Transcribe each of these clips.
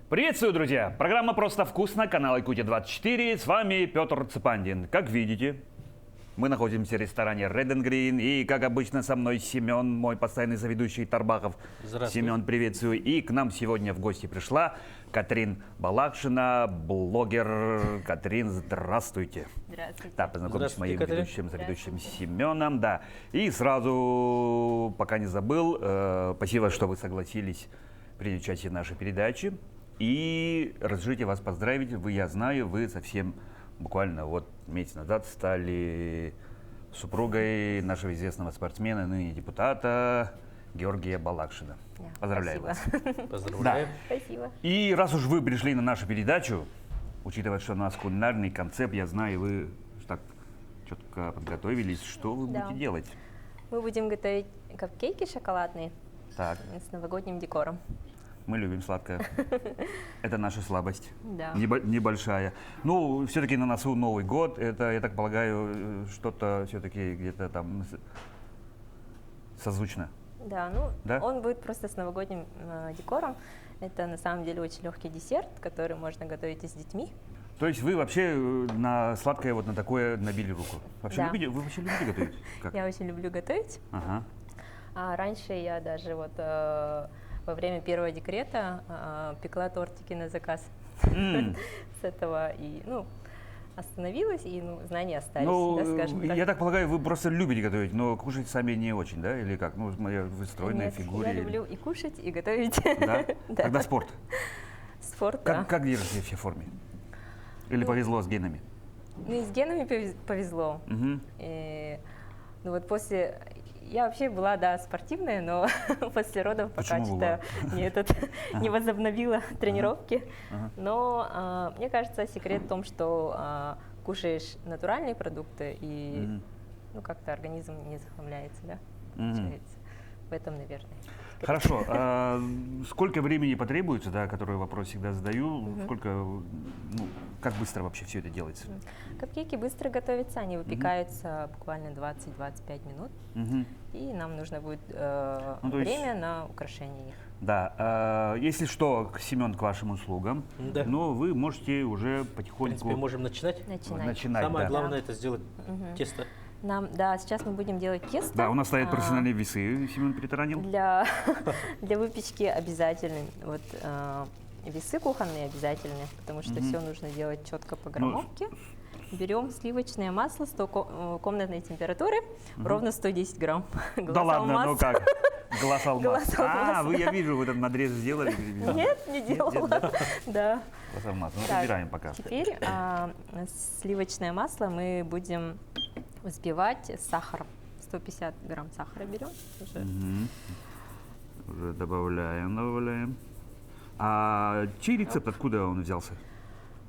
Приветствую, друзья! Программа «Просто вкусно», канал Якутия-24. С вами Петр Цепандин. Как видите, мы находимся в ресторане Red and Green. И, как обычно, со мной Семен, мой постоянный соведущий Тарбахов. Семен, приветствую. И к нам сегодня в гости пришла Катрин Балакшина, блогер. Катрин, здравствуйте. Здравствуйте. Да, познакомьтесь с моим ведущим Семеном. Да. И сразу, пока не забыл, спасибо, что вы согласились принять участие в нашей передаче. И разрешите вас поздравить. Я знаю, вы совсем буквально вот месяц назад стали супругой нашего известного спортсмена, ныне депутата Георгия Балакшина. Поздравляю вас. Поздравляю. Да. Спасибо. И раз уж вы пришли на нашу передачу, учитывая, что у нас кулинарный концепт, я знаю, вы так четко подготовились, что вы будете делать? Мы будем готовить капкейки шоколадные Так. с новогодним декором. Мы любим сладкое. Это наша слабость. Да. Небольшая. Ну, все-таки на носу Новый год. Это, я так полагаю, что-то все-таки где-то там созвучно. Да, ну Да? он будет просто с новогодним декором. Это на самом деле очень легкий десерт, который можно готовить и с детьми. То есть вы вообще на сладкое вот на такое набили руку? Вообще Да. любите, вы вообще любите готовить? Как? Я очень люблю готовить. Ага. А раньше я даже вот во время первого декрета пекла тортики на заказ. С этого и, остановилась, и, знания остались, Ну, да, скажем так. я так полагаю, вы просто любите готовить, но кушать сами не очень, да? Или как? Ну, вы стройная Нет, фигура. я люблю и кушать, и готовить. Да? Да. Тогда спорт. Спорт, да. Как держите все в форме? Или повезло с генами? Ну, и с генами повезло. Мгм. И, вот после... Я вообще была, да, спортивная, но после родов пока Почему что не возобновила тренировки. Ага. Но мне кажется, секрет в том, что кушаешь натуральные продукты, и как-то организм не захламляется, да, получается. В этом, наверное. Хорошо. Сколько времени потребуется, да, который вопрос всегда задаю, как быстро вообще все это делается? Капкейки быстро готовятся, они выпекаются буквально 20-25 минут, и нам нужно будет время на украшение их. Да. Если что, Семен к вашим услугам, Да. но вы можете уже В потихоньку принципе, можем начинать. начинать. Самое Да. главное это сделать тесто. Да, сейчас мы будем делать тесто. Да, у нас стоят профессиональные весы, Семен перетаранил. Для выпечки обязательны весы кухонные обязательны, потому что все нужно делать четко по граммовке. Берем сливочное масло 100 комнатной температуры, ровно 110 грамм. Да ладно, ну как? Глаз алмаз. Глаз алмаз. Я вижу, вы этот надрез сделали. Нет, не делала. Да. Глаз алмаз. Ну, Так, разбираем пока. Теперь сливочное масло мы будем взбивать с сахаром. 150 грамм сахара берем. Уже добавляем. А чей рецепт, откуда он взялся?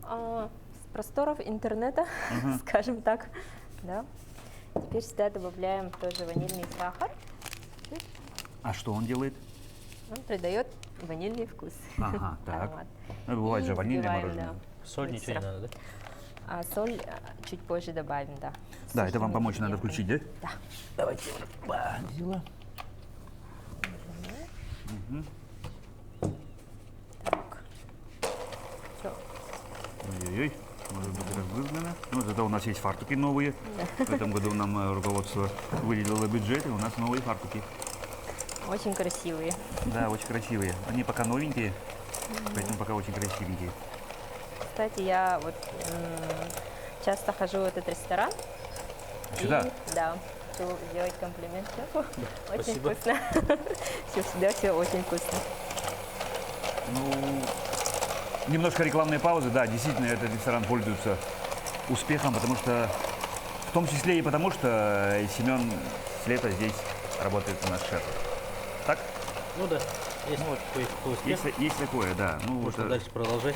С просторов интернета, скажем так. Да. Теперь сюда добавляем тоже ванильный сахар. А что он делает? Он придает ванильный вкус. Ага, так. Аромат. Ну, бывает И же ванильное взбиваем, мороженое. да. Соль ничего не надо, да? А соль чуть позже добавим, да. Да, С это вам сухими помочь надо ингредиентами. включить, да? Да. Давайте. Взяла. Так. Все. Ой-ой-ой, может быть разбрызгано. Ну, зато у нас есть фартуки новые. В этом году нам руководство выделило бюджет, и у нас новые фартуки. Очень красивые. Да, очень красивые. Они пока новенькие, поэтому пока очень красивенькие. Кстати, я вот часто хожу в этот ресторан. Сюда? И, да, хочу сделать комплимент шефу. Очень Спасибо. вкусно. Все всегда все очень вкусно. Ну, немножко рекламной паузы. Да, действительно, этот ресторан пользуется успехом, потому что, в том числе и потому, что Семен с лета здесь работает у нас шефом. Так? Ну да, есть кое-какой успех. Есть такое, да. Ну, Можно это- дальше продолжать.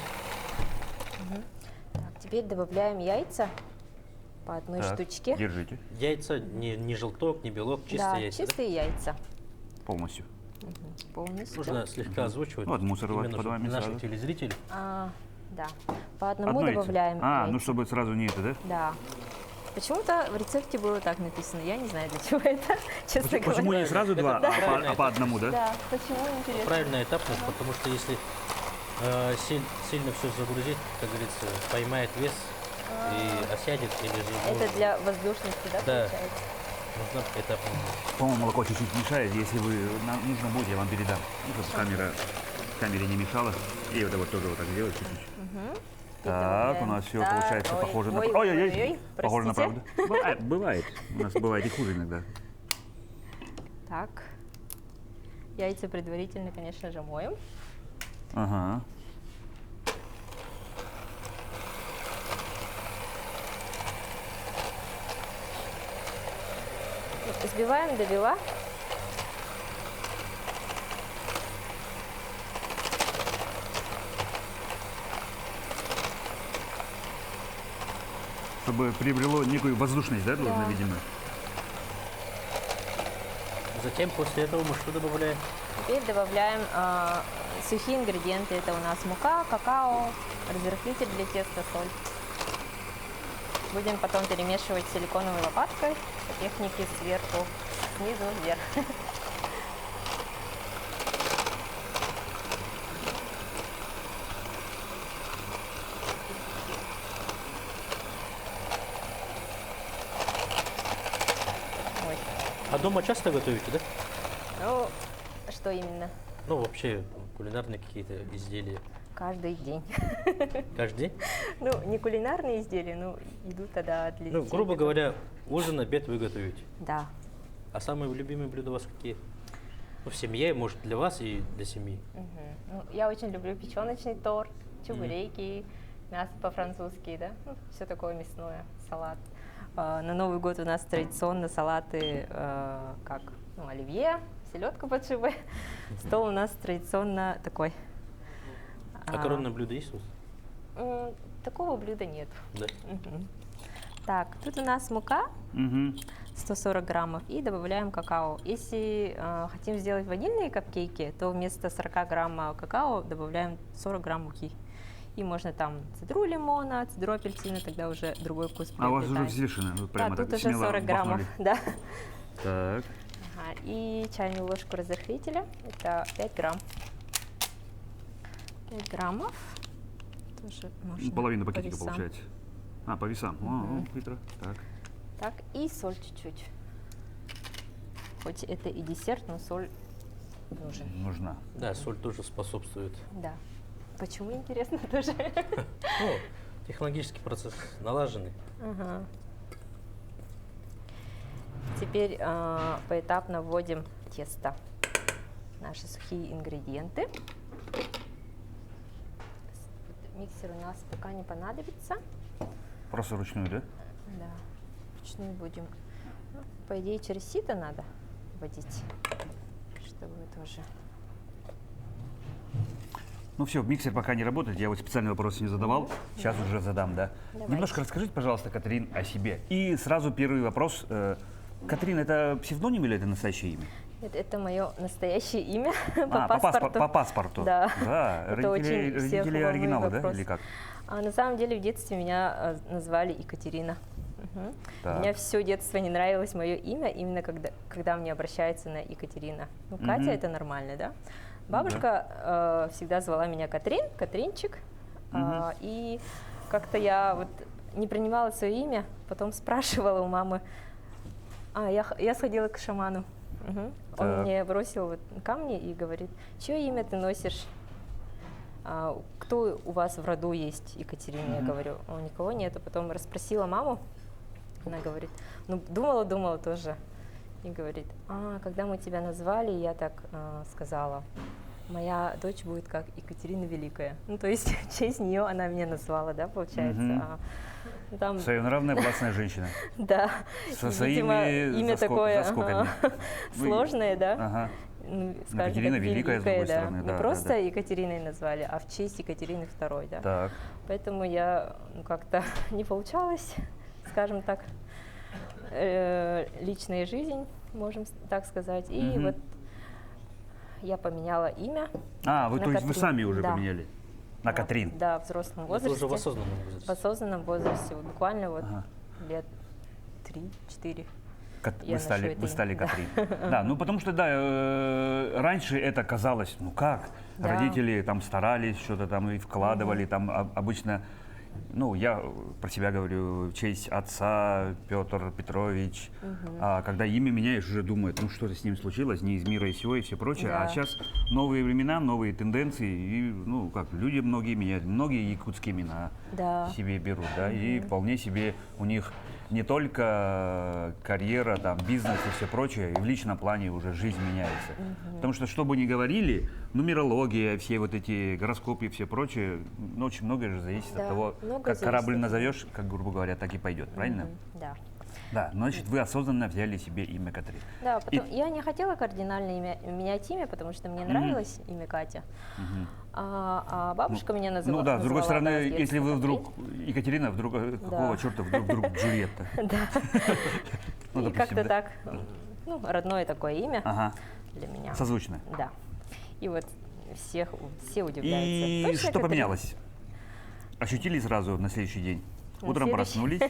Так, теперь добавляем яйца по одной Так, штучке. Держите Яйца, не желток, не белок, чистые Да, яйца. да? чистые яйца. полностью. Полностью. Нужно слегка озвучивать. Вот мусор вот именно, под чтобы вами наших сразу. телезрителей. Да. По одному Одно яйцо? добавляем А, яйца. ну чтобы сразу не это, да? Да. Почему-то в рецепте было так написано. Я не знаю, для чего это, честно говоря. Почему не сразу два, Это а по одному, да? Да, почему интересно? Правильная этапность, потому что если Сильно все загрузить, как говорится, поймает вес и осядет или же... Это для воздушности, да, Да. получается? Нужно этапно. По-моему, молоко чуть-чуть мешает. Если вы нужно будет, я вам передам. Ну, чтобы камере не мешала. И вот это вот тоже вот так делать чуть-чуть. И Так, у добавляем. нас все Так, получается ой, похоже на... ой, Ой-ой-ой, ой, похоже на простите. правду. Бывает. У нас бывает и хуже иногда. Так. Яйца предварительно, конечно же, моем. Ага. Взбиваем до бела. Чтобы приобрело некую воздушность, да, должно, Да. видимо? Затем после этого мы что добавляем? Теперь добавляем сухие ингредиенты. Это у нас мука, какао, разрыхлитель для теста, соль. Будем потом перемешивать силиконовой лопаткой по технике сверху, снизу вверх. Ой. А дома часто готовите, да? Ну, что именно? Ну, вообще, кулинарные какие-то изделия. Каждый день. Каждый день? Ну, не кулинарные изделия, но идут тогда для Ну, детей. грубо говоря, ужин, обед вы готовите. Да. А самые любимые блюда у вас какие? Ну, в семье, может, для вас и для семьи. Мгм. Ну, я очень люблю печеночный торт, чебуреки, мясо по-французски, да, ну, все такое мясное, салат. На Новый год у нас традиционно салаты, как ну, оливье, селедка под шубой. Стол у нас традиционно такой. А коронное блюдо есть у вас? Такого блюда нет. Да. Мгм. Так, тут у нас мука, Угу. 140 граммов, и добавляем какао. Если хотим сделать ванильные капкейки, то вместо 40 грамма какао добавляем 40 грамм муки. И можно там цедру лимона, цедру апельсина, тогда уже другой вкус А у вас уже приобретает. взвешено? Вы Да, прямо тут так уже смело 40 граммов. бахнули. Да. Так. Ага, и чайную ложку разрыхлителя, это 5 грамм. 5 граммов. Тоже можно Половина по пакетика весам. получается. А, по весам. О, хитро. Так. Так, и соль чуть-чуть. Хоть это и десерт, но соль нужен. Нужна. Да, соль тоже способствует. Да. Почему, интересно, тоже? Ну, технологический процесс налаженный. Ага. Теперь поэтапно вводим тесто. Наши сухие ингредиенты. Миксер у нас пока не понадобится. Просто ручную, да? Да, вручную будем. Ну, по идее, через сито надо вводить, чтобы тоже. Ну все, миксер пока не работает, я вот специальный вопрос не задавал, сейчас уже задам, да. Давайте. Немножко расскажите, пожалуйста, Катрин, о себе. И сразу первый вопрос. Катрин, это псевдоним или это настоящее имя? Это мое настоящее имя А, по паспорту. по паспорту. Да. Да, Это очень всех родители волнует оригинала, да, вопрос. или как? А на самом деле в детстве меня назвали Екатерина. Мгм. Так. Мне все детство не нравилось мое имя, именно когда мне обращаются на Екатерина. Ну, Катя Мгм. это нормально, да? Бабушка всегда звала меня Катрин, Катринчик. И как-то я вот не принимала свое имя, потом спрашивала у мамы. Я сходила к шаману. Мгм. Он Так. мне бросил вот камни и говорит, чье имя ты носишь? Кто у вас в роду есть Екатерина? Я говорю, никого нету. Потом расспросила маму. Она говорит, ну думала тоже. И говорит, когда мы тебя назвали, я так сказала, моя дочь будет как Екатерина Великая. Ну, то есть в честь нее она меня назвала, да, получается. Мгм. Там, Своенравная, властная женщина. да, Со видимо, своими имя такое заскоками. Вы- сложное, да. Ага. Ну, скажем Екатерина так, Великая, с другой да. стороны, Не да, просто да. Екатериной назвали, а в честь Екатерины II, да. Так. Поэтому я как-то не получалось, скажем так, личная жизнь, можем так сказать. И Мгм. вот я поменяла имя. Вы, на то есть вы Катрин. сами уже Да. поменяли? На Катрин? Да, в взрослом Это возрасте. уже в осознанном В возрасте. осознанном возрасте, вот буквально вот Ага. лет 3-4. Вы Я ношу стали это имя, Катрин. да. Да, ну потому что, да, раньше это казалось, ну как? Да. Родители там старались, что-то там и вкладывали, там обычно, ну, я про себя говорю, в честь отца Петр Петрович, а когда имя меняешь, уже думают, ну что-то с ним случилось, не из мира и сего и все прочее. Да. А сейчас новые времена, новые тенденции, и, ну, как, люди многие меняют, многие якутские имена Да. себе берут, да, и вполне себе у них не только карьера, там, бизнес и все прочее, и в личном плане уже жизнь меняется. Потому что, что бы ни говорили, нумерология, все вот эти гороскопы и все прочее, ну, очень многое же зависит Да, от того, много как зависит корабль от назовешь, как, грубо говоря, так и пойдет, правильно? Да. Да, значит, вы осознанно взяли себе имя Катрин. Да, потом, я не хотела кардинально менять имя, потому что мне нравилось имя Катя. А бабушка меня называла. Ну да, с другой называла, стороны, да, с если вы детства вдруг, Екатерина, вдруг, какого черта вдруг Джульетта? Катрин. Да. Ну, И допустим, как-то да. так, ну, родное такое имя Ага, для меня. созвучно. Да. И вот все удивляются. И Точно что Катрин? поменялось? Ощутили сразу на следующий день? На Утром следующий- проснулись?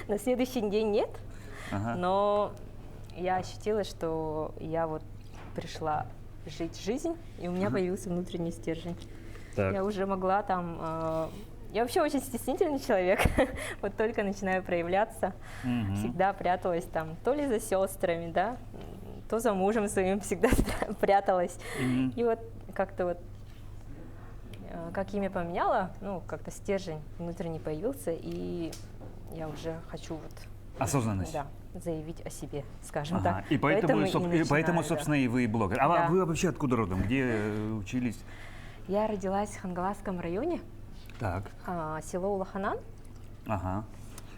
На следующий день нет, Ага. но я ощутила, что я вот пришла жить жизнь, и у меня появился внутренний стержень. Так. Я уже могла там... я вообще очень стеснительный человек, вот только начинаю проявляться, всегда пряталась там то ли за сестрами, да, то за мужем своим всегда пряталась. И вот как-то вот, как имя поменяла, ну, как-то стержень внутренний появился, и я уже хочу вот... Осознанность. Да, заявить о себе, скажем Ага. так. И поэтому, начинаю, да. собственно, и вы блогер. А Да. вы вообще откуда родом? Где учились? Я родилась в Хангаласском районе, Так, село Улаханан. ага.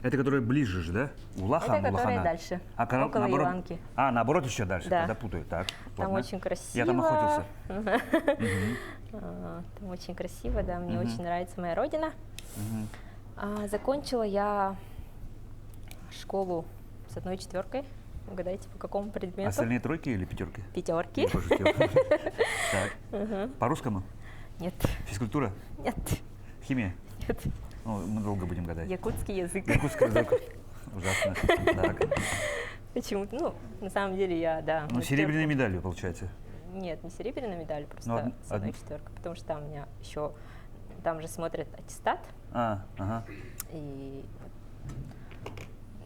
Это которое ближе же, да? Улахан, Это которое Улаханан. дальше, А около наоборот, Иванки. наоборот еще дальше, Да. тогда путаю. Так, Там ладно. очень красиво. Я там охотился. Там очень красиво, да, мне очень нравится моя родина. Закончила я школу с 1 4. Угадайте, по какому предмету? Остальные тройки или пятерки? Пятерки. Я пошутил. Так. По-русскому? Нет, Физкультура? нет, Химия? нет. Ну, мы долго будем гадать. Якутский язык. Якутский язык. Ужасно. Так. Почему-то, ну, на самом деле я, да. Ну, на серебряной пятерку. медалью, получается. Нет, не серебряная медаль, просто Ну, с 1 4, потому что там у меня еще, там же смотрят аттестат, Ага. и вот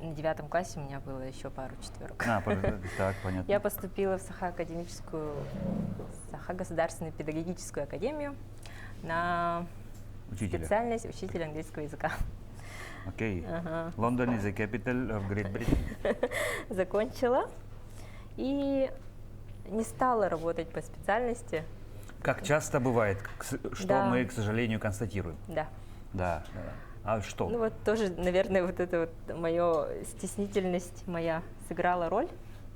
на 9 классе у меня было еще пару четверок. Так, понятно. Я поступила в Саха государственную педагогическую академию на Учителя. специальность учителя английского языка. Окей. Ага. London is the capital of Great Britain. Закончила и не стала работать по специальности. Как часто бывает, что Да. мы, к сожалению, констатируем. Да. Да. А что? Ну вот тоже, наверное, вот эта вот моя стеснительность моя сыграла роль,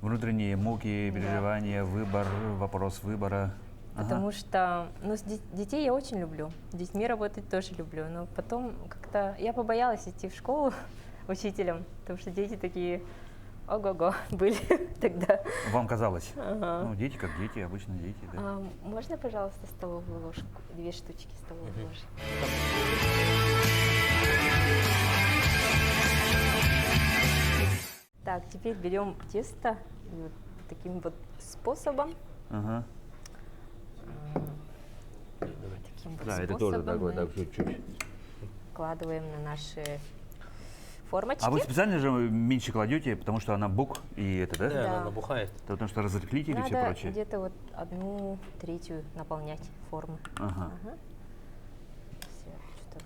Внутренние муки, Да. переживания, выбор, вопрос выбора. Ага. потому что ну, детей я очень люблю, с детьми работать тоже люблю, но потом как-то я побоялась идти в школу учителем, потому что дети такие ого-го были тогда. Вам казалось? Ага. Ну, дети как дети, обычно дети, да. Можно, пожалуйста, столовую ложку, 2 штучки столовой ложки? Так, теперь берем тесто и вот таким вот способом. Ага. Таким вот Да, это способом тоже такой, мы так чуть-чуть. вкладываем на наши формочки. А вы специально же меньше кладете, потому что она бук и это, да? Да, Да. она набухает. Это потому что разрыхлители и все Надо прочее. где-то вот 1/3 наполнять формы. Ага. Всё, что-то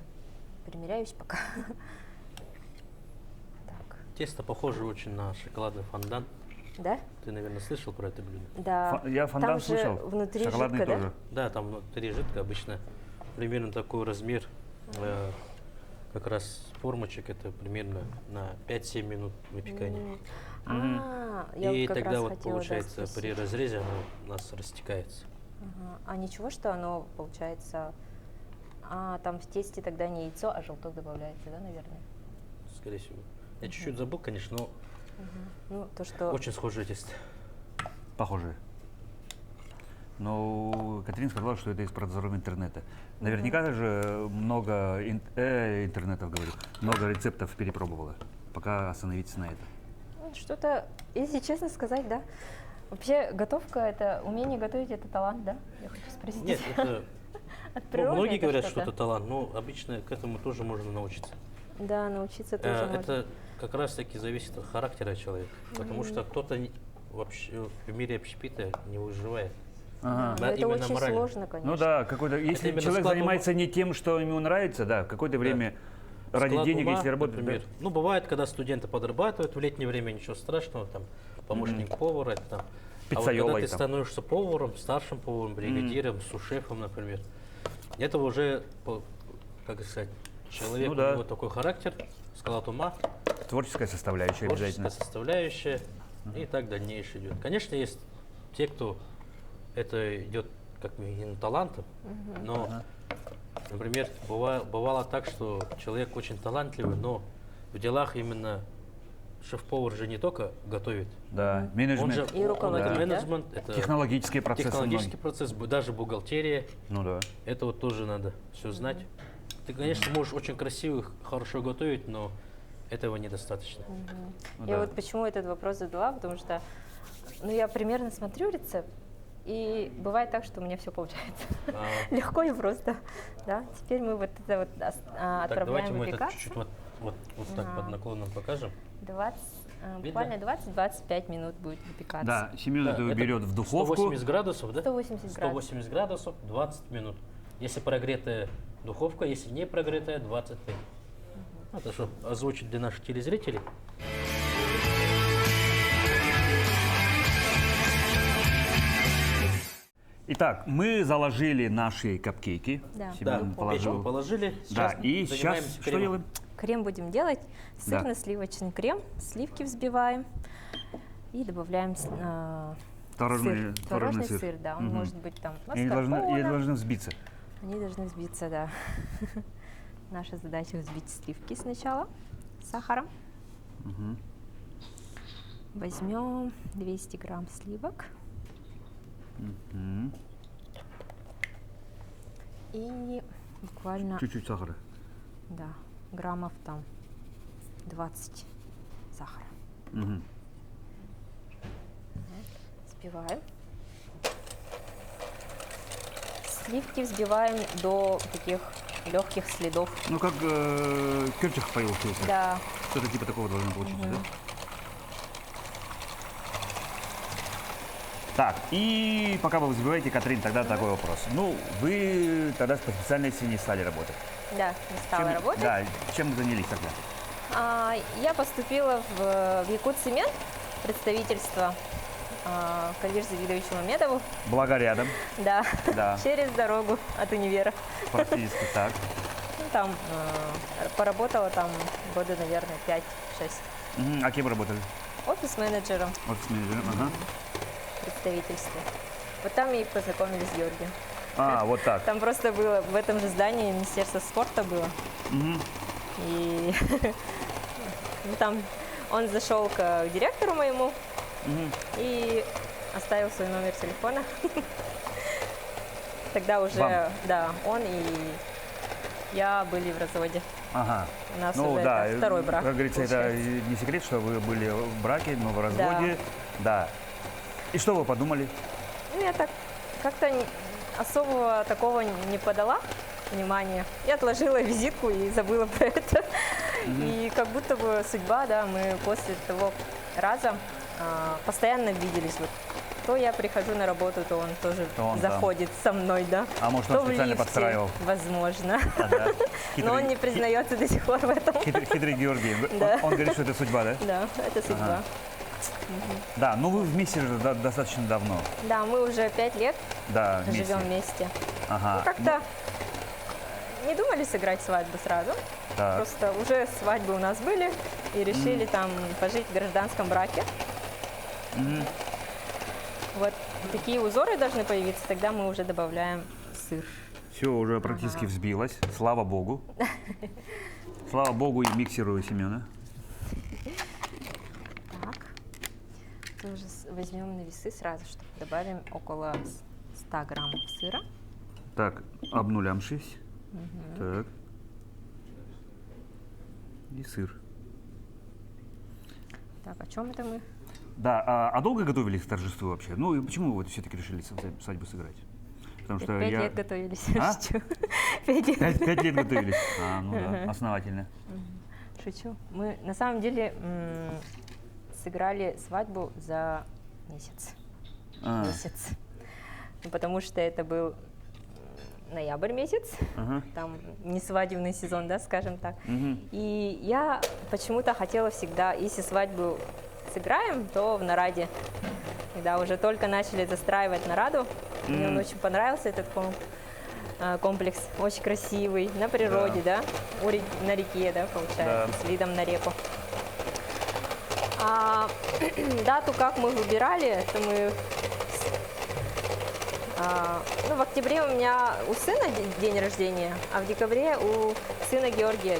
примеряюсь пока. Так, Тесто похоже очень на шоколадный фондан. да? Ты, наверное, слышал про это блюдо? Да. Я фондан Там же слышал, внутри шоколадный жидко, тоже. Да, там внутри жидко, обычно примерно такой размер. Как раз формочек это примерно на 5-7 минут выпекания. Я И вот как тогда раз вот хотела, да, получается при спросить. разрезе оно у нас растекается. Ага. А ничего, что оно получается... там в тесте тогда не яйцо, а желток добавляется, да, наверное? Скорее всего. Я чуть-чуть забыл, конечно, но Ну, то, что... очень схожее тесто. Похожие. Но Катрин сказала, что это из продзоров интернета. Наверняка же много интернетов, говорю, много рецептов перепробовала, пока остановиться на этом. Что-то, если честно сказать, да, Вообще готовка это умение готовить, это талант, да? Я хочу спросить. Нет, это От ну, природы многие это говорят, что это талант, но обычно к этому тоже можно научиться. Да, научиться тоже можно. Это как раз таки зависит от характера человека, потому что кто-то вообще в мире общепита не выживает. Ага. Но это именно очень морально. сложно, конечно. Ну да, какой-то, если именно человек склад ума. занимается не тем, что ему нравится, да, какое-то время ради Склад денег, ума, если работать. например. Ну, бывает, когда студенты подрабатывают в летнее время, ничего страшного, там, помощник повара, это там. А вот Пиццайолой когда ты там. становишься поваром, старшим поваром, бригадиром, сушефом, например, это уже, как сказать, человек, Ну у да. него такой характер, склад ума, Творческая составляющая творческая обязательно. составляющая, и так дальнейшее идет. Конечно, есть те, кто это идет как именно талантом, но, например, бывало так, что человек очень талантливый, но в делах именно шеф-повар же не только готовит, Да, он же менеджмент, И руководит, это да? менеджмент, это технологические процессы. технологический многие. процесс, даже бухгалтерия, Ну да. это вот тоже надо все знать. Ты, конечно, можешь очень красиво, хорошо готовить, но этого недостаточно. Ну Я да. вот почему этот вопрос задала, потому что ну, я примерно смотрю рецепт, и бывает так, что у меня все получается. А, Легко и просто. Да? Теперь мы вот это вот так, отправляем давайте в мы это выпекаться. чуть-чуть вот так Ага. под наклоном покажем. 20, буквально 20-25 минут будет выпекаться. Да, Семен Да, это это берет в духовку. 180 градусов, да? 180 градусов. 180 градусов, 20 минут. Если прогретая духовка, если не прогретая, 25. Это чтобы озвучить для наших телезрителей. Итак, мы заложили наши капкейки. Да. Да, Семен печку положил. положили. Да, Сейчас и сейчас занимаемся что кремом. делаем? Крем будем делать. Да. Сырно-сливочный крем. Сливки взбиваем. И добавляем Творожный сыр. Творожный сыр. сыр, да. Он Мгм. может быть там И они маскарпоне. должны взбиться. Они должны взбиться, да. Наша задача взбить сливки сначала с сахаром. Мгм. Возьмем 200 грамм сливок Мгм. и буквально, Чуть-чуть сахара. да, граммов там 20 сахара. Мгм. Взбиваем. Сливки взбиваем до таких легких следов. Ну, как Кёрчих появился. Да, Что-то типа такого должно получиться, да? Так, и пока вы взбиваете, Катрин, тогда такой вопрос. Ну, вы тогда по специальности не стали работать. да, не стала Чем- работать. Да, чем вы занялись тогда? Я поступила в Якутцемент, представительство коллеж Завидовичу Мамедову. Благо рядом, Да, да, через дорогу от универа. практически так. Ну, там поработала там года, наверное, 5-6. Мгм. А кем работали? Офис-менеджером Офис-менеджером, ага. в представительстве. Вот там и познакомились с Георгием. А, вот так. Там просто было в этом же здании Министерство спорта было. Мгм. И ну, там он зашел к директору моему Мгм. и оставил свой номер телефона. Тогда уже, Вам? да, он и я были в разводе. Ага. У нас Ну уже да, это второй брак. как говорится, это получается. не секрет, что вы были в браке, но в разводе. Да. И что вы подумали? Ну, я так как-то особого такого не подала внимания. Я отложила визитку и забыла про это. И как будто бы судьба, да, мы после того раза постоянно виделись. Вот. То я прихожу на работу, то он тоже То он заходит со мной, да. А может, То он в специально лифте, подстраивал? возможно. Ага. Но он не признается до сих пор в этом. Хитрый Георгий. Да. Он говорит, что это судьба, да? Да, это судьба. Да, ну вы вместе же достаточно давно. Да, мы уже 5 лет Да, вместе. живем вместе. Ага. Как-то не думали сыграть свадьбу сразу. Так. Просто уже свадьбы у нас были и решили там пожить в гражданском браке. Мгм. Вот такие узоры должны появиться, тогда мы уже добавляем сыр. Все уже практически взбилось. Слава богу. Слава богу и миксеру Семена. Так, тоже возьмем на весы сразу, чтобы добавим около 100 граммов сыра. Так, обнулямшись. Так. И сыр. Так, о чем это мы? Да, а долго готовились к торжеству вообще? Ну и почему вы вот все-таки решили свадьбу сыграть? Потому что 5 я... лет готовились. А? Шучу. 5 лет. 5 лет готовились? А, ну да, основательно. Шучу. Мы на самом деле сыграли свадьбу за месяц. А, Месяц. Ну, потому что это был ноябрь месяц, ага. там не свадебный сезон, да, скажем так. Мгм. И я почему-то хотела всегда, если свадьбу сыграем, то в нараде. Когда уже только начали застраивать нараду, мне он очень понравился, этот комплекс, очень красивый, на природе, да, на реке, да, получается, Да. с видом на реку. А дату, как мы выбирали, это мы... ну, в октябре у меня у сына день рождения, а в декабре у сына Георгия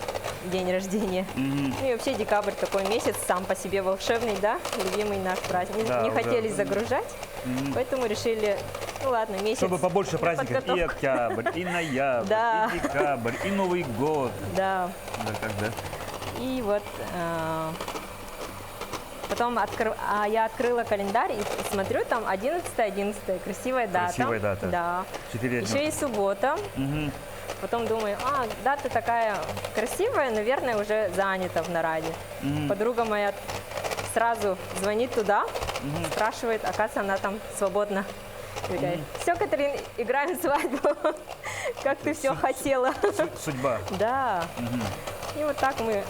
день рождения. Мгм. Ну и вообще декабрь такой месяц сам по себе волшебный, да, любимый наш праздник. Да, не уже. хотели загружать, поэтому решили, ну ладно, месяц. Чтобы побольше на праздников, и подготовку. октябрь, и ноябрь, Да. и декабрь, и Новый год. Да, Да, как да? и вот потом я открыла календарь и смотрю, там 11-11, красивая дата. Красивая дата. Да. 4 Еще дня. и суббота. Мгм. Потом думаю, дата такая красивая, наверное, уже занята в нараде. Мгм. Подруга моя сразу звонит туда, спрашивает, оказывается, она там свободна. И говорит, все, Катерина, играем свадьбу, как ты все хотела. Судьба. Да. И вот так мы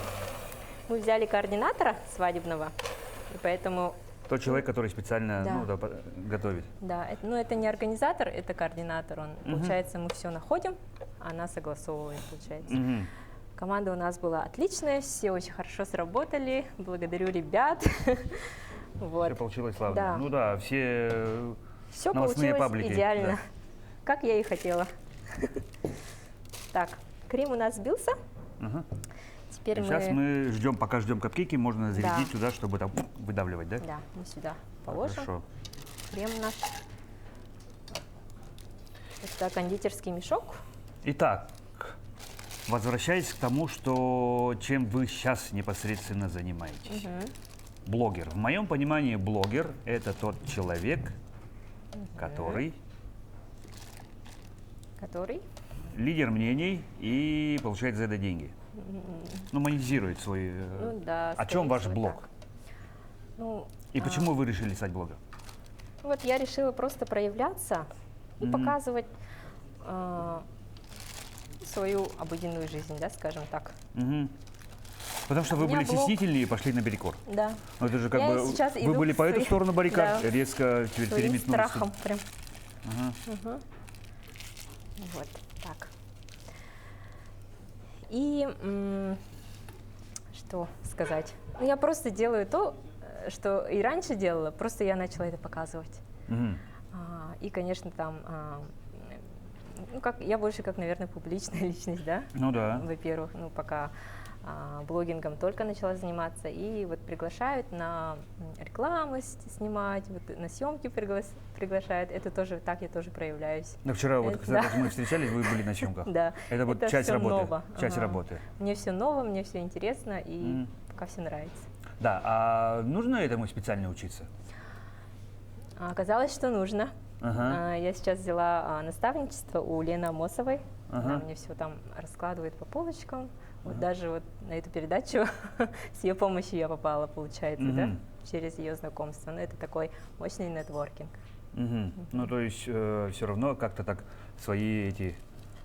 взяли координатора свадебного, и поэтому, Тот человек, который специально Да. ну, да, готовит. да, это не организатор, это координатор. Он, получается, мы все находим, а она согласовывает, получается. Мгм. Команда у нас была отличная, все очень хорошо сработали, благодарю ребят. Все Вот. получилось славно. Да. Ну да, все Все новостные получилось паблики. идеально, Да. как я и хотела. Так, крем у нас сбился. Ага. Теперь Сейчас мы ждем, пока ждем капкейки, можно зарядить Да. сюда, чтобы там выдавливать, да? Да, мы сюда положим Хорошо. крем наш. Это кондитерский мешок. Итак, возвращаясь к тому, что чем вы сейчас непосредственно занимаетесь. Блогер. В моем понимании блогер – это тот человек, который Который? лидер мнений и получает за это деньги. Ну, монетизирует свой... Ну да. О чем скорее ваш всего, блог? так. Ну, И почему вы решили стать блогером? вот я решила просто проявляться и показывать свою обыденную жизнь, да, скажем так. Мгм. Потому что вы У меня были блог. стеснительнее и пошли наперекор. Да. Ну, это же как Я бы... сейчас Вы иду были по эту своим- сторону баррикад, да, резко теперь Своим переметнулись. страхом прям. Ага. Вот так. И что сказать? Ну, я просто делаю то, что и раньше делала, просто я начала это показывать. Мгм. И, конечно, там, ну, как, я больше как, наверное, публичная личность, да? Ну да. Во-первых, ну, пока блогингом только начала заниматься, и вот приглашают на рекламы снимать, вот на съемки приглашают, это тоже, так я тоже проявляюсь. Ну, вчера вот, Это- когда да. мы встречались, вы были на съемках. Да. Это вот Это часть всё работы. ново. Часть Ага. работы. Мне все ново, мне все интересно, и пока все нравится. Да, а нужно этому специально учиться? Оказалось, что нужно. Ага. Я сейчас взяла наставничество у Лены Амосовой. Она Ага. мне все там раскладывает по полочкам. Вот даже вот на эту передачу с ее помощью я попала, получается, да, Мгм. через ее знакомство. Но это такой мощный нетворкинг. Мгм. Ну, то есть все равно как-то так свои эти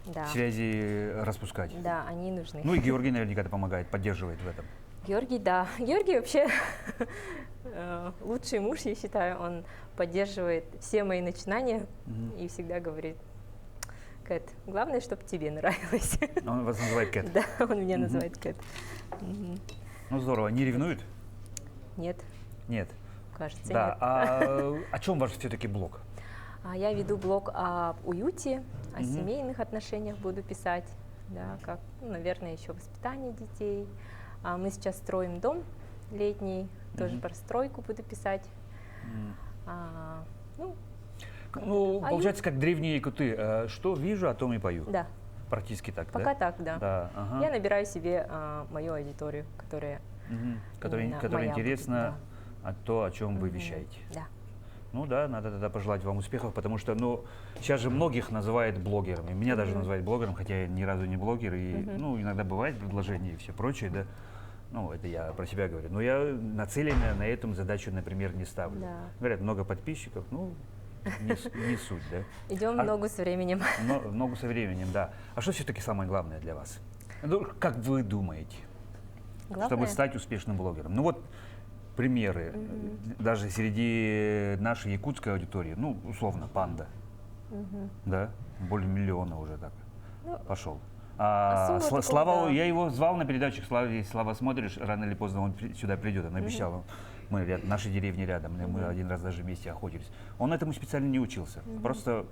Да. связи распускать. Да, они нужны. Ну и Георгий наверняка это помогает, поддерживает в этом. Георгий, да. Георгий вообще лучший муж, я считаю. Он поддерживает все мои начинания и всегда говорит: Кэт, главное, чтобы тебе нравилось. Он вас называет Кэт. Да, он меня называет Кэт. Мгм. Ну здорово. Не ревнует? Нет, Нет. кажется, Да. нет. А о чем ваш все-таки блог? Я веду блог об уюте, о семейных отношениях буду писать, да, как, ну, наверное, еще воспитание детей. Мы сейчас строим дом летний, тоже про стройку буду писать. Ну, Ну, А получается, как древние якуты. Что вижу, о том и пою. да, Практически так, пока да? так, да. Да, ага. Я набираю себе мою аудиторию, которая Мгм. Которая именно которая моя будет, интересна то, о чем вы вещаете. Да. Ну да, надо тогда пожелать вам успехов, потому что, ну, сейчас же многих называют блогерами. Меня даже называют блогером, хотя я ни разу не блогер, и, ну, иногда бывает предложение и все прочее, да. Ну, это я про себя говорю. Но я нацеленно на эту задачу, например, не ставлю. Да. Говорят, много подписчиков, ну, не суть, да. Идем А- ногу со временем. Много со временем, да. А что все-таки самое главное для вас? Ну, как вы думаете, Главное, чтобы стать успешным блогером? Ну вот примеры, даже среди нашей якутской аудитории, ну, условно, панда, да, более миллиона уже так Ну, пошел. особо такого, Слава, да. я его звал на передачу, Слава, если Слава смотришь, рано или поздно он сюда придет, он обещал. Мы наши деревни рядом, мы один раз даже вместе охотились. Он этому специально не учился, просто,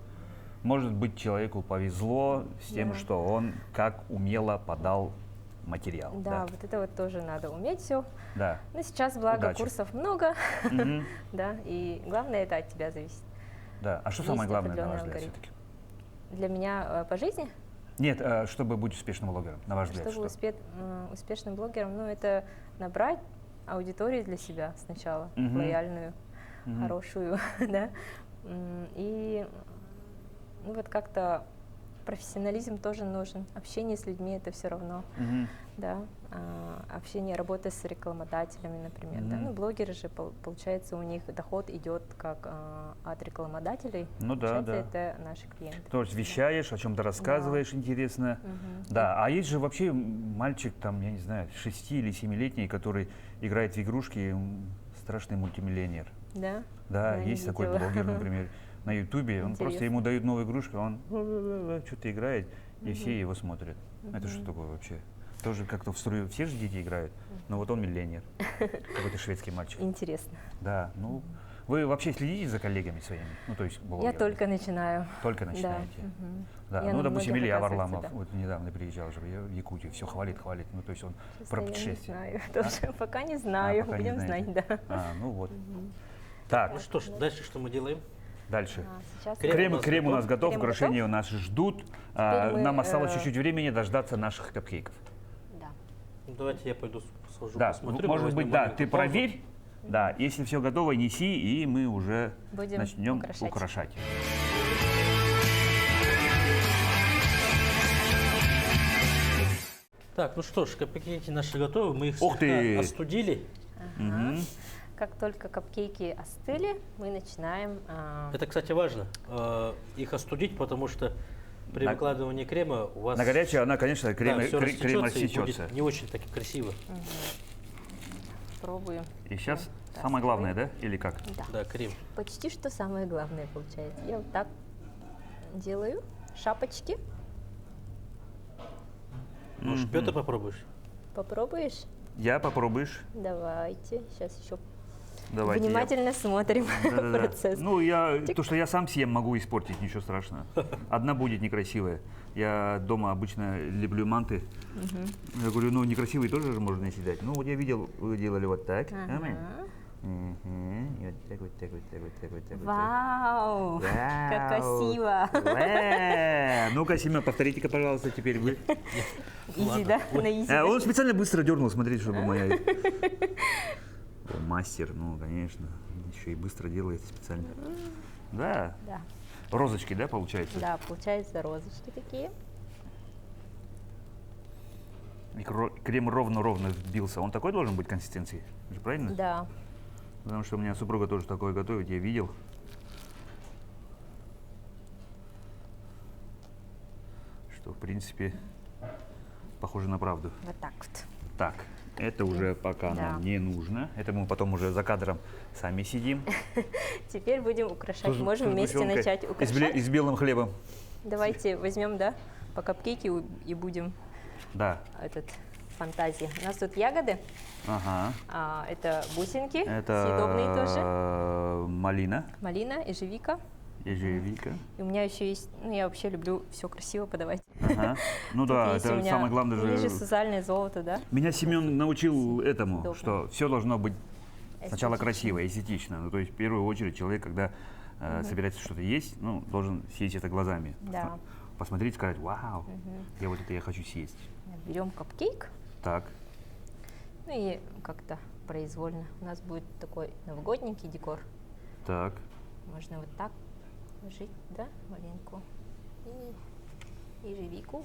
может быть, человеку повезло с тем, Да. что он как умело подал материал. да, вот это вот тоже надо уметь все. Да. Но сейчас, благо, Удачи. курсов много, Мгм. да, и главное это от тебя зависит. Да. А что Есть самое главное, на ваш определенный взгляд, алгоритм. все-таки? Для меня по жизни, Нет, чтобы быть успешным блогером, на ваш взгляд, чтобы что? успешным блогером, ну, это набрать аудиторию для себя сначала, Мгм. лояльную, Мгм. хорошую, да, и ну, вот как-то профессионализм тоже нужен, общение с людьми это все равно, Мгм. да, общение, работа с рекламодателями, например, да, Мгм. ну, блогеры же, получается, у них доход идет как от рекламодателей, Ну да, получается, да. это наши клиенты. То есть вещаешь, о чем-то рассказываешь, интересно. Мгм. Да, а есть же вообще мальчик, там, я не знаю, 6 или 7-летний, который играет в игрушки, страшный мультимиллионер. Да? Да, не есть такой видела. блогер, например, на Ютубе. Он просто Интересно. ему дают новую игрушку, он что-то играет, и все его смотрят. Это что такое вообще? Тоже как-то в струю все же дети играют, но вот он миллионер. Какой-то шведский мальчик. Интересно. Да, ну, вы вообще следите за коллегами своими? Ну, то есть Я блогерами? только начинаю. Только Да. начинаете? Мгм. Да, Я ну, на допустим, многих, Илья оказывается, Варламов, да. вот недавно приезжал же в Якутию, все хвалит. Ну, то есть он Честно, про я не путешествия. знаю. Тоже пока не знаю. пока не Будем знаете. знать, да. Ну вот. Так, Ну что ж, дальше что мы делаем? дальше. Сейчас Крем у нас готов, Крем украшения готов? у нас ждут. мы, Нам осталось чуть-чуть времени дождаться наших капкейков. Да. Ну, давайте я пойду схожу, Да, посмотрю. может возьму быть, да, маленькую ты паузу. проверь. Да, если все готово, неси, и мы уже Будем начнем украшать. украшать. Так, ну что ж, капкейки наши готовы, мы их Ух слегка ты! остудили. Мгм. Как только капкейки остыли, мы начинаем. Это, кстати, важно, их остудить, потому что при На- выкладывании крема у вас На горячее она, конечно, крем всё крем растечется и рассечется. будет не очень таки красиво. Пробуем. И сейчас Да, самое главное, да? Или как? Да. Да, крем. Почти что самое главное получается. Я вот так делаю шапочки. Может, Петр попробуешь? Попробуешь? Я попробуешь? Давайте. Сейчас еще Давайте. я- внимательно смотрим Да-да-да. процесс. Ну, то, что я сам съем, могу испортить, ничего страшного. Одна будет некрасивая. Я дома обычно люблю манты. Я говорю, ну, некрасивые тоже же можно съедать. Ну, вот я видел, вы делали вот так. Ага. Мгм. И вот так вот, так вот, так вот, так вот, так вот. Вау! Как Вау. красиво! Ну-ка, Семен, повторите-ка, пожалуйста, теперь вы. Изи, да? На изи. Он специально быстро дернул, смотрите, чтобы моя... О, мастер, ну, конечно. Еще и быстро делает специально. Да. Да. Розочки, да, получается? Да, получаются розочки такие. И крем ровно-ровно вбился. Он такой должен быть консистенции? Же правильно? Да. Потому что у меня супруга тоже такое готовит, я видел. Что, в принципе, похоже на правду. Вот так вот. Так, это уже пока Да. нам не нужно. Это мы потом уже за кадром сами сидим. Теперь будем украшать. Тут Можем вместе сгущенка начать и с украшать. и с белым хлебом. Давайте возьмем, да, по капкейке и будем Да. этот фантазии. У нас тут ягоды. Ага. Это бусинки, Это съедобные тоже. малина, Малина, ежевика. ежевика. И у меня еще есть, ну я вообще люблю все красиво подавать. Ага. Ну Тут да, есть у это меня самое главное ниже же. социальное золото, да? Меня Семен научил этому, Удобно. что все должно быть сначала Эстетично. красиво, эстетично. Ну, то есть в первую очередь человек, когда собирается что-то есть, ну, должен съесть это глазами. Да. Посмотреть, сказать, вау, я вот это я хочу съесть. Берем капкейк, Так. ну и как-то произвольно. У нас будет такой новогодненький декор. Так. Можно вот так жить, да, малинку и ежевику.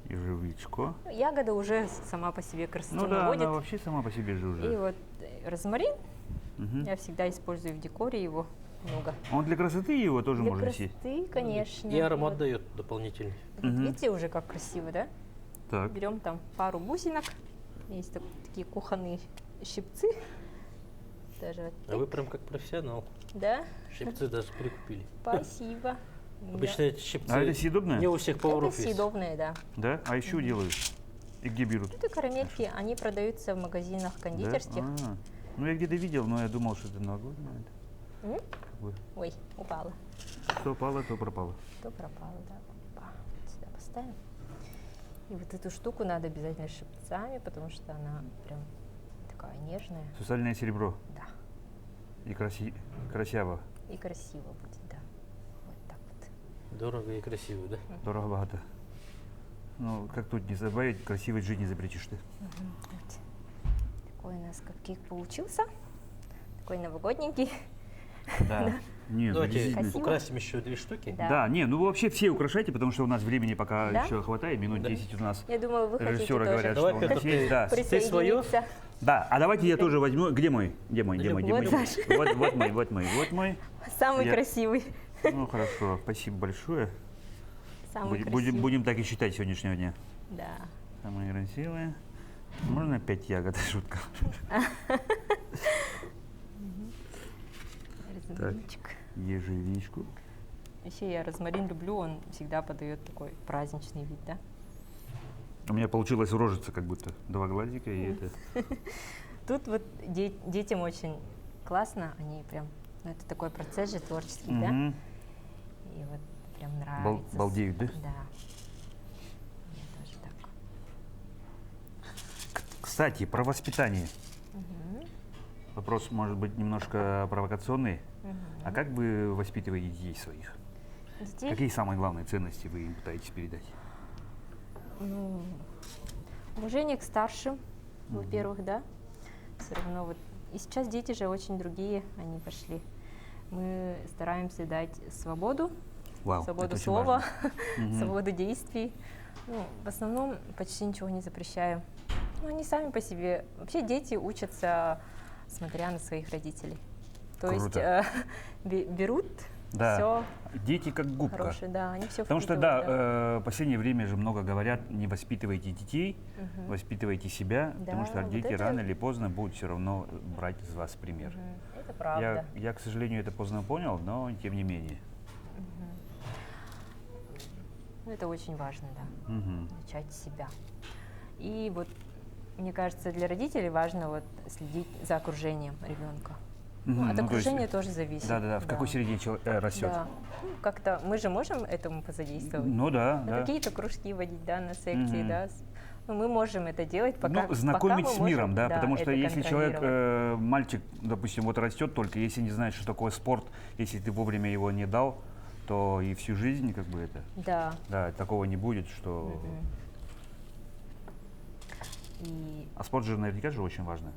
Ежевичко. Ну, ягода уже сама по себе красоту Ну да, наводит. она вообще сама по себе же И уже. вот розмарин Мгм. я всегда использую в декоре, его много. Он для красоты его тоже Для можно нести? красоты, конечно. И аромат Вот, дает дополнительный. вот Мгм. видите уже, как красиво, да? Так. Берем там пару бусинок. Есть такие кухонные щипцы. Даже вот А вы прям как профессионал. да, Щипцы даже прикупили. спасибо. Обычно эти щипцы А это съедобное? не у всех Да. поваров Это есть. съедобные, да. Да? А еще делают? И где берут? Это карамельки, они продаются в магазинах Да? кондитерских. А. Ну я где-то видел, но я думал, что это новогоднее. М? Как бы, Ой, упала. что упало, то пропало. То пропало, да. Опа. Сюда поставим. И вот эту штуку надо обязательно щипцами, потому что она прям такая нежная. Сусальное серебро. Да. И красиво. И красиво будет, да. Вот так вот. Дорого и красиво, да? Дорого-богато. Ну, как тут не забавить, красивой жить не запретишь ты. Вот. Такой у нас капкейк получился. Такой новогодненький. Да. Нет, Давайте действительно. Красиво. украсим еще 2 штуки. Да. Да, не, ну вообще все украшайте, потому что у нас времени пока Да? еще хватает, минут Да. 10 у нас. Я думаю, вы хотите Режиссеры тоже говорят, Давай, что у нас Петр, есть, да. Ты свое? присоединиться. Да, а давайте я тоже возьму. Где мой? Где мой? Где мой? Где Вот мой? Саша. Вот мой, вот мой, вот мой. Самый Я- красивый. Ну хорошо, спасибо большое. Самый Будем, красивый. будем так и считать сегодняшнего дня. Да. Самые красивые. Можно 5 ягод? Шутка. Розмаринчик. Ежевичку. Вообще я розмарин люблю, он всегда подает такой праздничный вид, да? У меня получилось урожиться как будто. 2 глазика и это. Тут вот детям очень классно, они прям, ну это такой процесс же творческий, да? Мгм. И вот прям нравится. Балдеют, да? Да. Мне тоже так. Кстати, про воспитание. Мгм. Вопрос может быть немножко провокационный. Мгм. А как вы воспитываете детей своих? Детей, Какие самые главные ценности вы им пытаетесь передать? ну, уважение к старшим, во-первых, да? Все равно вот. И сейчас дети же очень другие, они пошли. Мы стараемся дать свободу, Вау, свободу это очень слова, важно. Мгм. свободу действий. Ну, в основном почти ничего не запрещаю. Ну, они сами по себе. Вообще дети учатся, смотря на своих родителей. То есть Круто. берут Да. все Дети как губка. хорошее, да, они все Потому что, да, в последнее время же много говорят, не воспитывайте детей, воспитывайте себя, потому Да, что вот дети это- рано или поздно будут все равно брать из вас пример. Это правда. Я, к сожалению, это поздно понял, но тем не менее. Ну, это очень важно, да, Мгм. начать с себя. И вот, мне кажется, для родителей важно вот следить за окружением ребенка. Ну, Мгм. от Ну, то есть- окружения тоже зависит. Да-да-да, в какой среде человек растет. Да. Ну, как-то мы же можем этому позадействовать. Ну да, На да. какие-то кружки водить, да, на секции, Мгм. да. Ну, мы можем это делать, пока, Ну, знакомить пока с мы миром, можем, да, потому что это если человек, контролировать. мальчик, допустим, вот растет только, если не знает, что такое спорт, если ты вовремя его не дал, то и всю жизнь как бы это, Да. да, такого не будет, что... И, А спорт же наверняка же очень важно.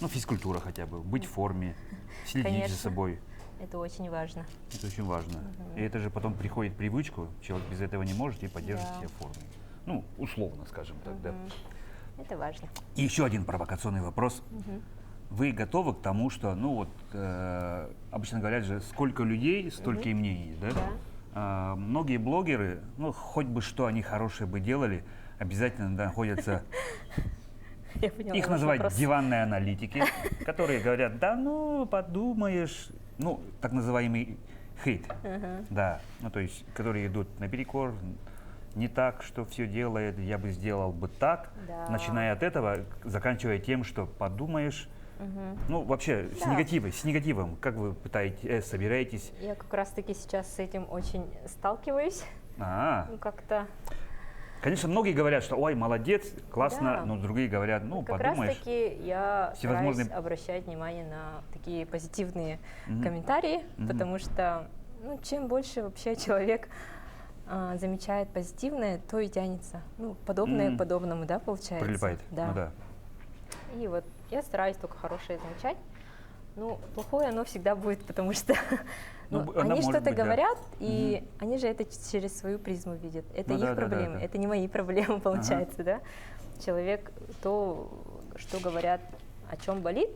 Ну, физкультура хотя бы, быть в форме, следить Конечно. за собой. это очень важно. Это очень важно. И это же потом приходит в привычку, человек без этого не может и поддерживает Да. себя в форме. Ну, условно, скажем так, да. Это важно. И еще один провокационный вопрос. Вы готовы к тому, что, ну вот, обычно говорят же, сколько людей, столько и мнений, да? Да. Многие блогеры, ну, хоть бы что они хорошее бы делали, обязательно находятся, Я поняла их ваш называют вопрос. диванные аналитики, которые говорят, да ну, подумаешь, ну, так называемый хейт, да, ну, то есть, которые идут наперекор, не так, что все делает, я бы сделал бы так, Да. начиная от этого, заканчивая тем, что подумаешь, ну, вообще, Да. с негативом, как вы пытаетесь, собираетесь? Я как раз-таки сейчас с этим очень сталкиваюсь. Ну, как-то Конечно, многие говорят, что ой, молодец, классно, Да. но другие говорят, ну, как подумаешь. раз-таки я всевозможные- стараюсь обращать внимание на такие позитивные комментарии, потому что ну, чем больше вообще человек замечает позитивное, то и тянется. Ну, подобное Мгм. подобному, да, получается. Прилипает. Да. Ну да. И вот Я стараюсь только хорошее замечать. Ну, плохое оно всегда будет, потому что Ну, ну, она они может что-то быть, да. говорят, и они же это через свою призму видят. Это Ну их да, да, да, проблемы, да. это не мои проблемы, получается, да? Человек, то, что говорят, о чем болит,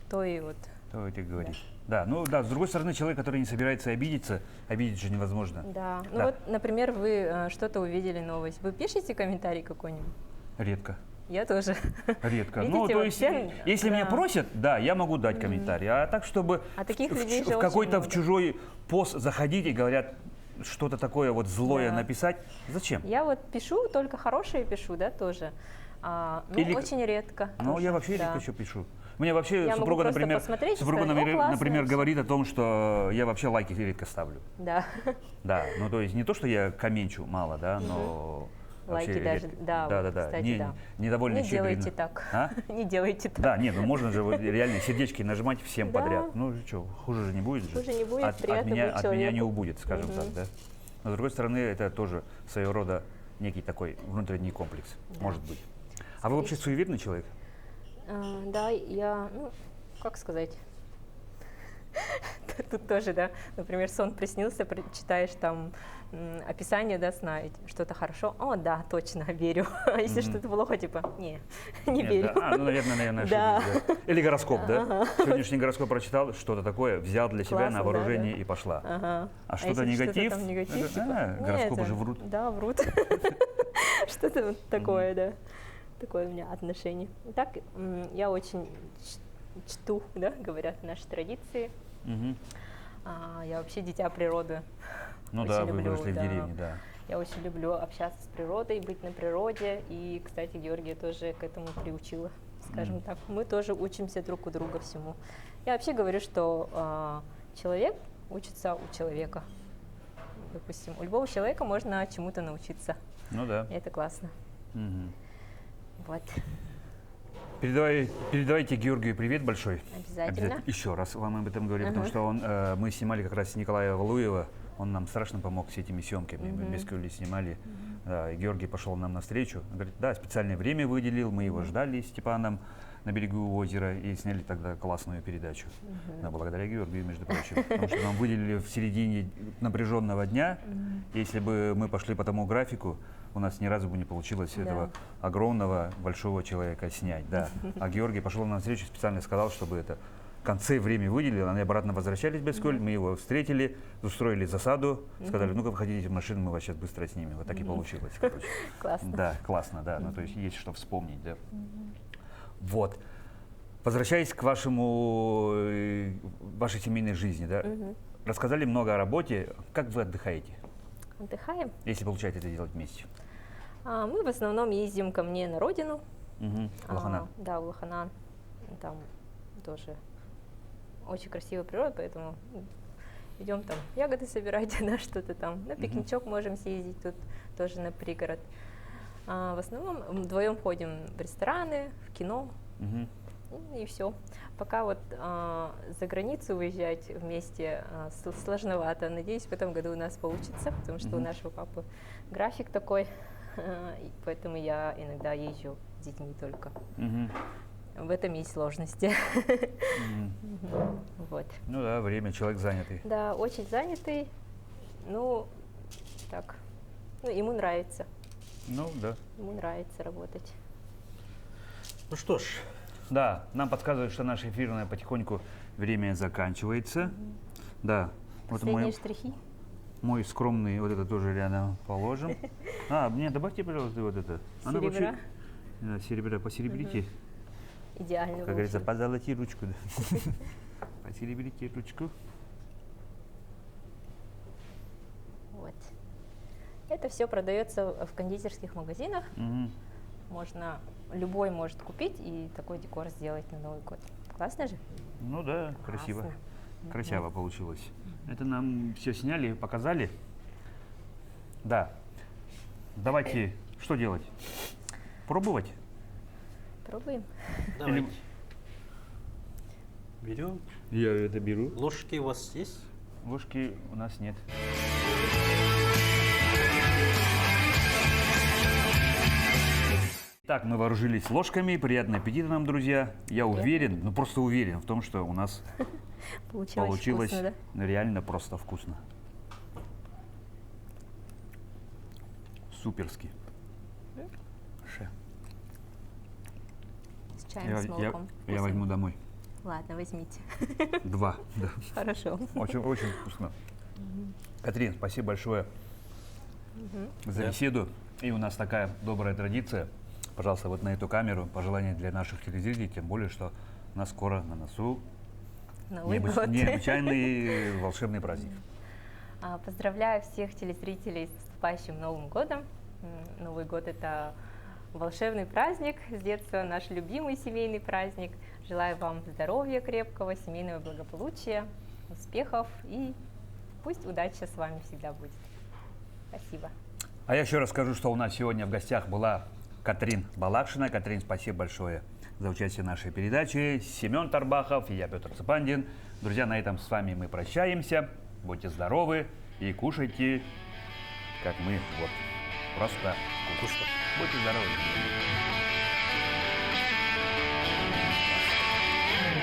то и вот. Кто это говорит? Да, ну да, с другой стороны, человек, который не собирается обидеться, обидеть же невозможно. Да. Ну Да. вот, например, вы что-то увидели новость. Вы пишете комментарий какой-нибудь? Редко. Я тоже. Редко. Видите, Ну, то есть, вообще, если меня да. просят, да, я могу дать комментарий. А так, чтобы А таких в людей же в очень какой-то в много. чужой пост заходить и говорят что-то такое вот злое Да. написать, зачем? Я вот пишу, только хорошие пишу, да, тоже. Ну, Или- очень редко. Ну, тоже, я вообще да. редко еще пишу. Мне вообще Я могу супруга, просто например, посмотреть и супруга, сказать, «О, классно, например, всё». говорит о том, что я вообще лайки редко ставлю. Да. Да, ну то есть не то, что я комменчу мало, да, но Лайки вообще даже, редко. да, да, вот, да. кстати, да. Недовольный Не человек. делайте так. А? Не делайте так. Да, нет, ну можно же вот реально сердечки нажимать всем Да. подряд. Ну что, хуже же не будет же. Хуже не будет, от приятно меня, будет от меня не человеку. убудет, скажем так, да. Но с другой стороны, это тоже своего рода некий такой внутренний комплекс, Да. может быть. А вы вообще суеверный человек? Да, я, ну, как сказать, тут тоже, да, например, сон приснился, читаешь там описание, да, сна, и что-то хорошо, о, да, точно, верю, а если что-то плохо, типа, не Нет, верю. да? Ну, наверное, Да. ошиблись, да. Или гороскоп, да? Сегодняшний гороскоп прочитал, что-то такое, взял для себя Классно, на да, вооружение да. и пошла. Ага. А что-то если негатив? Что-то там негатив, Это, типа, гороскопы это- же врут. Да, врут. Что-то вот такое, да. Такое у меня отношение. Так, я очень чту, да, говорят, наши традиции. Мгм. Я вообще дитя природы. Ну Очень да, вы люблю, выросли в да. деревне, да. Я очень люблю общаться с природой, быть на природе. И, кстати, Георгия тоже к этому приучила, скажем так. Мы тоже учимся друг у друга всему. Я вообще говорю, что человек учится у человека. Допустим, у любого человека можно чему-то научиться. Ну да. И это классно. Мгм. Вот, Передавайте Георгию привет большой. обязательно. Еще раз вам об этом говорю, потому что мы снимали как раз Николая Валуева, он нам страшно помог с этими съемками. Мы без Кюли снимали. Да, и Георгий пошел нам навстречу. Он говорит, да, специальное время выделил, мы его ждали с Степаном на берегу озера и сняли тогда классную передачу. Да, благодаря Георгию, между прочим. Потому что нам выделили в середине напряженного дня. Если бы мы пошли по тому графику, у нас ни разу бы не получилось Да. этого огромного, большого человека снять. Да. А Георгий пошел нам навстречу, специально сказал, чтобы это в конце время выделил. Они обратно возвращались без Коль, мы его встретили, устроили засаду, сказали, ну-ка выходите в машину, мы вас сейчас быстро снимем. Вот так и получилось, короче. Классно. Да, классно, да. Ну, то есть есть что вспомнить, да. Вот. Возвращаясь к вашей семейной жизни, да. Рассказали много о работе. Как вы отдыхаете, Отдыхаем. если получается это делать вместе? Мы в основном ездим ко мне на родину. Угу. Лохана. Да, в Лоханан. Там тоже очень красивая природа, поэтому идем там ягоды собирать, да, что-то там. На пикничок можем съездить, тут тоже на пригород. В основном вдвоем ходим в рестораны, в кино, Мгм. и все. Пока вот за границу уезжать вместе сложновато. Надеюсь, в этом году у нас получится, потому что у нашего папы график такой, и поэтому я иногда езжу с детьми только. Мгм. В этом есть сложности. Мгм. Вот. Ну да, время, человек занятый. Да, очень занятый. Ну, так. Ну, ему нравится. Ну да. Ему нравится работать. Ну что ж, Да, нам подсказывают, что наше эфирное потихоньку время заканчивается. Да, вот Последние штрихи. мой скромный, вот это тоже рядом положим. Мне добавьте, пожалуйста, вот это. Оно вообще- Серебра. Да, серебра, посеребрите. Идеально. Как говорится, получилось. позолоти ручку. Да. Посеребрите ручку. Вот. Это все продается в кондитерских магазинах. Мгм. Любой может купить и такой декор сделать на Новый год. Классно же? Ну да, красиво. Классно. Красиво получилось. Это нам все сняли, показали. Да. Давайте, что делать? Пробовать? Пробуем. давайте. Берем. Я это беру. Ложки у вас есть? Ложки у нас нет. Так, мы вооружились ложками. Приятного аппетита нам, друзья. Я уверен, ну просто уверен в том, что у нас получилось вкусно, да? реально просто вкусно. Суперски. Ше. С чаем, с молоком. Я Вкусно? возьму домой. Ладно, возьмите. 2, да. Хорошо. Очень, очень вкусно. Катрин, спасибо большое за Да. беседу. И у нас такая добрая традиция. Пожалуйста, вот на эту камеру пожелания для наших телезрителей, тем более, что у нас скоро на носу Новый год. необычайный волшебный праздник. Поздравляю всех телезрителей с наступающим Новым годом. Новый год – это волшебный праздник, с детства наш любимый семейный праздник. Желаю вам здоровья крепкого, семейного благополучия, успехов и пусть удача с вами всегда будет. Спасибо. А я еще раз скажу, что у нас сегодня в гостях была Катрин Балакшина. Катрин, спасибо большое за участие в нашей передаче. Семен Тарбахов и я, Петр Цепандин. Друзья, на этом с вами мы прощаемся. Будьте здоровы и кушайте, как мы. Вот. Просто вкусно. Будьте здоровы.